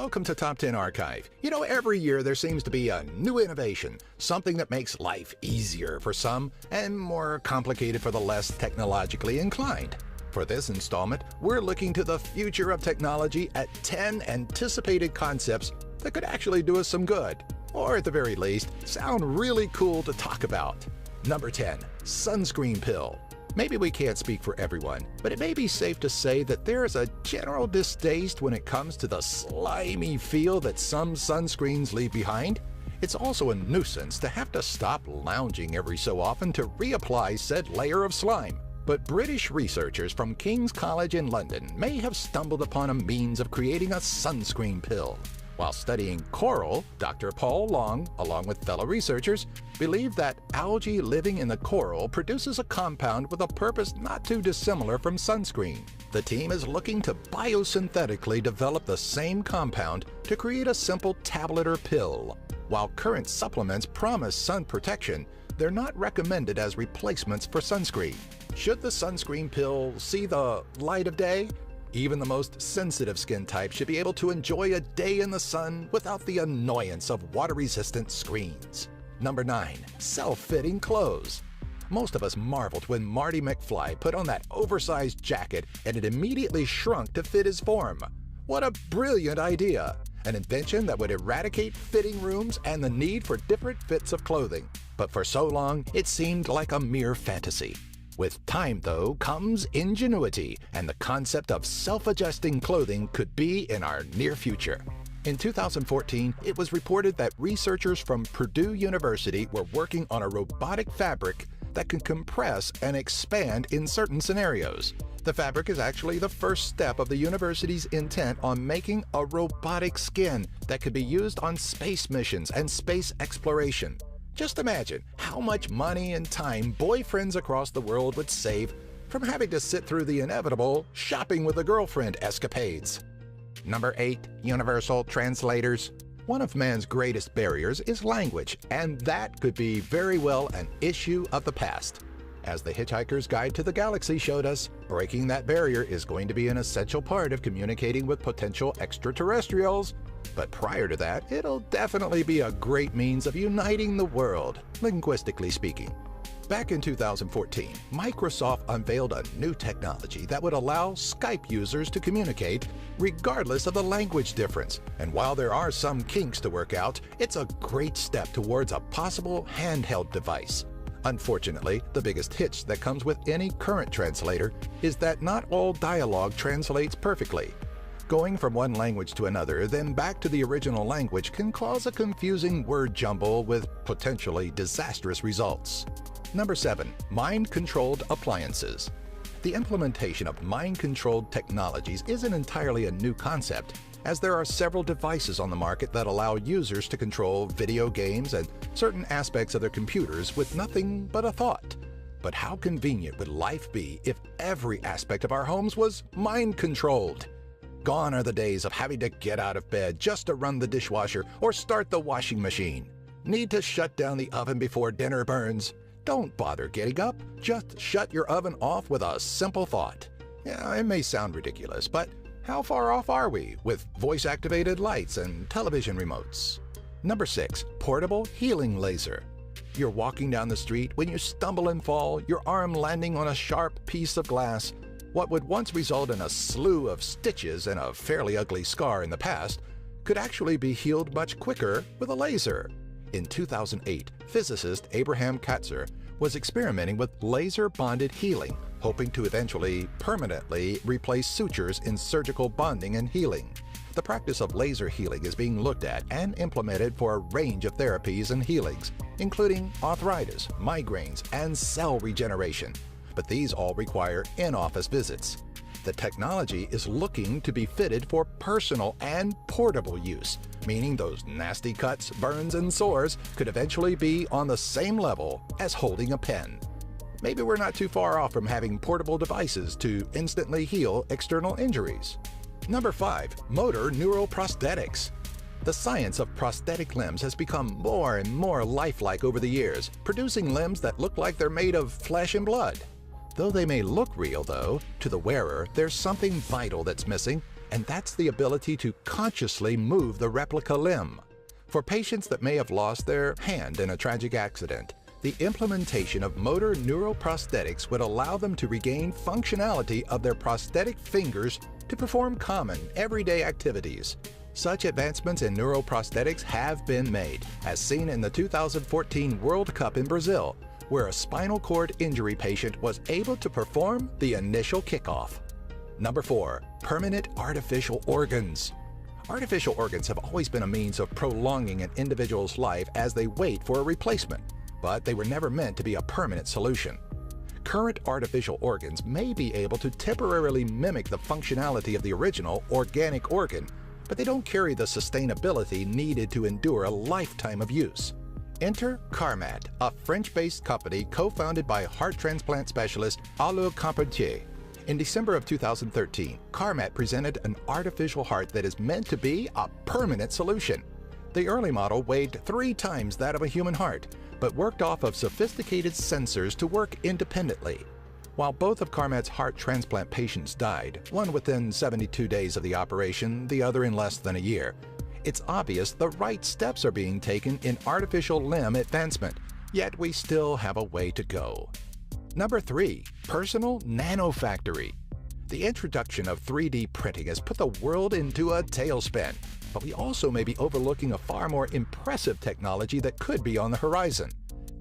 Welcome to Top 10 Archive. You know, every year there seems to be a new innovation, something that makes life easier for some and more complicated for the less technologically inclined. For this installment, we're looking to the future of technology at 10 anticipated concepts that could actually do us some good, or at the very least, sound really cool to talk about. Number 10, sunscreen pill. Maybe we can't speak for everyone, but it may be safe to say that there is a general distaste when it comes to the slimy feel that some sunscreens leave behind. It's also a nuisance to have to stop lounging every so often to reapply said layer of slime. But British researchers from King's College in London may have stumbled upon a means of creating a sunscreen pill. While studying coral, Dr. Paul Long, along with fellow researchers, believed that algae living in the coral produces a compound with a purpose not too dissimilar from sunscreen. The team is looking to biosynthetically develop the same compound to create a simple tablet or pill. While current supplements promise sun protection, they're not recommended as replacements for sunscreen. Should the sunscreen pill see the light of day? Even the most sensitive skin type should be able to enjoy a day in the sun without the annoyance of water-resistant screens. Number 9, self-fitting clothes. Most of us marveled when Marty McFly put on that oversized jacket and it immediately shrunk to fit his form. What a brilliant idea! An invention that would eradicate fitting rooms and the need for different fits of clothing. But for so long, it seemed like a mere fantasy. With time, though, comes ingenuity, and the concept of self-adjusting clothing could be in our near future. In 2014, it was reported that researchers from Purdue University were working on a robotic fabric that can compress and expand in certain scenarios. The fabric is actually the first step of the university's intent on making a robotic skin that could be used on space missions and space exploration. Just imagine how much money and time boyfriends across the world would save from having to sit through the inevitable shopping with a girlfriend escapades. Number 8, universal translators. One of man's greatest barriers is language, and that could be very well an issue of the past. As The Hitchhiker's Guide to the Galaxy showed us, breaking that barrier is going to be an essential part of communicating with potential extraterrestrials. But prior to that, it'll definitely be a great means of uniting the world, linguistically speaking. Back in 2014, Microsoft unveiled a new technology that would allow Skype users to communicate regardless of the language difference. And while there are some kinks to work out, it's a great step towards a possible handheld device. Unfortunately, the biggest hitch that comes with any current translator is that not all dialogue translates perfectly. Going from one language to another, then back to the original language can cause a confusing word jumble with potentially disastrous results. Number 7, mind-controlled appliances. The implementation of mind-controlled technologies isn't entirely a new concept, as there are several devices on the market that allow users to control video games and certain aspects of their computers with nothing but a thought. But how convenient would life be if every aspect of our homes was mind-controlled? Gone are the days of having to get out of bed just to run the dishwasher or start the washing machine. Need to shut down the oven before dinner burns? Don't bother getting up. Just shut your oven off with a simple thought. Yeah, it may sound ridiculous, but how far off are we with voice-activated lights and television remotes? Number 6, portable healing laser. You're walking down the street when you stumble and fall, your arm landing on a sharp piece of glass. What would once result in a slew of stitches and a fairly ugly scar in the past could actually be healed much quicker with a laser. In 2008, physicist Abraham Katzer was experimenting with laser-bonded healing, hoping to eventually permanently replace sutures in surgical bonding and healing. The practice of laser healing is being looked at and implemented for a range of therapies and healings, including arthritis, migraines, and cell regeneration. But these all require in-office visits. The technology is looking to be fitted for personal and portable use, meaning those nasty cuts, burns, and sores could eventually be on the same level as holding a pen. Maybe we're not too far off from having portable devices to instantly heal external injuries. Number 5, motor neural prosthetics. The science of prosthetic limbs has become more and more lifelike over the years, producing limbs that look like they're made of flesh and blood. Though they may look real, though, to the wearer, there's something vital that's missing, and that's the ability to consciously move the replica limb. For patients that may have lost their hand in a tragic accident, the implementation of motor neuroprosthetics would allow them to regain functionality of their prosthetic fingers to perform common, everyday activities. Such advancements in neuroprosthetics have been made, as seen in the 2014 World Cup in Brazil, where a spinal cord injury patient was able to perform the initial kickoff. Number 4. Permanent artificial organs. Artificial organs have always been a means of prolonging an individual's life as they wait for a replacement, but they were never meant to be a permanent solution. Current artificial organs may be able to temporarily mimic the functionality of the original organic organ, but they don't carry the sustainability needed to endure a lifetime of use. Enter Carmat, a French-based company co-founded by heart transplant specialist Alain Carpentier. In December of 2013, Carmat presented an artificial heart that is meant to be a permanent solution. The early model weighed 3 times that of a human heart, but worked off of sophisticated sensors to work independently. While both of Carmat's heart transplant patients died, one within 72 days of the operation, the other in less than a year, it's obvious the right steps are being taken in artificial limb advancement, yet we still have a way to go. Number 3. Personal nanofactory. The introduction of 3D printing has put the world into a tailspin, but we also may be overlooking a far more impressive technology that could be on the horizon.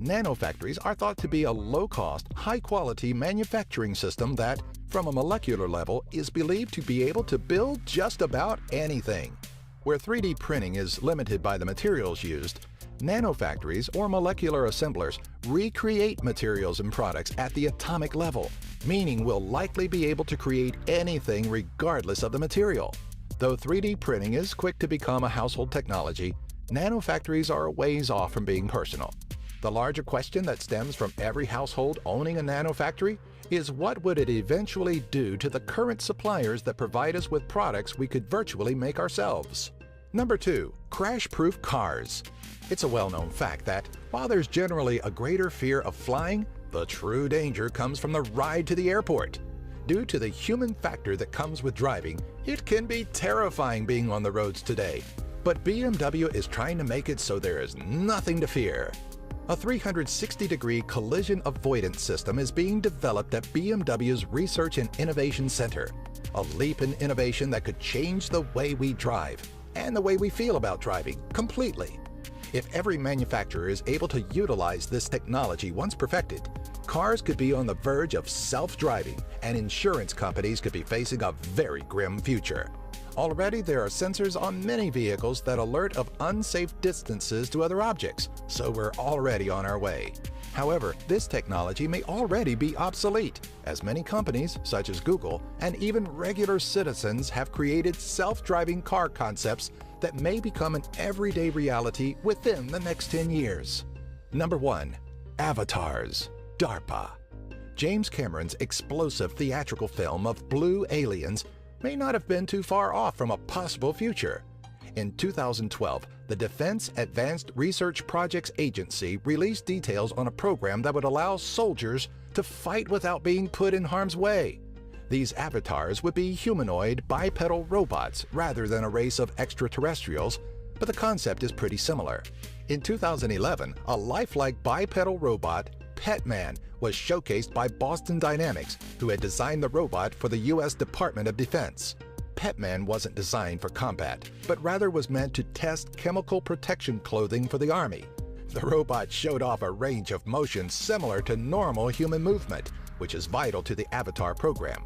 Nanofactories are thought to be a low-cost, high-quality manufacturing system that, from a molecular level, is believed to be able to build just about anything. Where 3D printing is limited by the materials used, nanofactories or molecular assemblers recreate materials and products at the atomic level, meaning we'll likely be able to create anything regardless of the material. Though 3D printing is quick to become a household technology, nanofactories are a ways off from being personal. The larger question that stems from every household owning a nanofactory is what would it eventually do to the current suppliers that provide us with products we could virtually make ourselves? Number 2. Crash-proof cars. It's a well-known fact that, while there's generally a greater fear of flying, the true danger comes from the ride to the airport. Due to the human factor that comes with driving, it can be terrifying being on the roads today. But BMW is trying to make it so there is nothing to fear. A 360-degree collision avoidance system is being developed at BMW's Research and Innovation Center, a leap in innovation that could change the way we drive and the way we feel about driving completely. If every manufacturer is able to utilize this technology once perfected, cars could be on the verge of self-driving, and insurance companies could be facing a very grim future. Already there are sensors on many vehicles that alert of unsafe distances to other objects, so we're already on our way. However, this technology may already be obsolete, as many companies, such as Google, and even regular citizens have created self-driving car concepts that may become an everyday reality within the next 10 years. Number 1. Avatars. DARPA. James Cameron's explosive theatrical film of Blue Aliens may not have been too far off from a possible future. In 2012, the Defense Advanced Research Projects Agency released details on a program that would allow soldiers to fight without being put in harm's way. These avatars would be humanoid, bipedal robots rather than a race of extraterrestrials, but the concept is pretty similar. In 2011, a lifelike bipedal robot, Petman, was showcased by Boston Dynamics, who had designed the robot for the U.S. Department of Defense. Petman wasn't designed for combat, but rather was meant to test chemical protection clothing for the Army. The robot showed off a range of motions similar to normal human movement, which is vital to the Avatar program.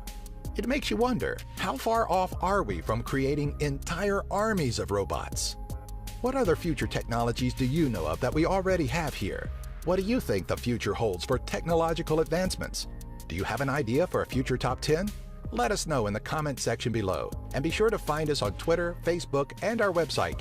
It makes you wonder, how far off are we from creating entire armies of robots? What other future technologies do you know of that we already have here? What do you think the future holds for technological advancements? Do you have an idea for a future top 10? Let us know in the comment section below, and be sure to find us on Twitter, Facebook, and our website,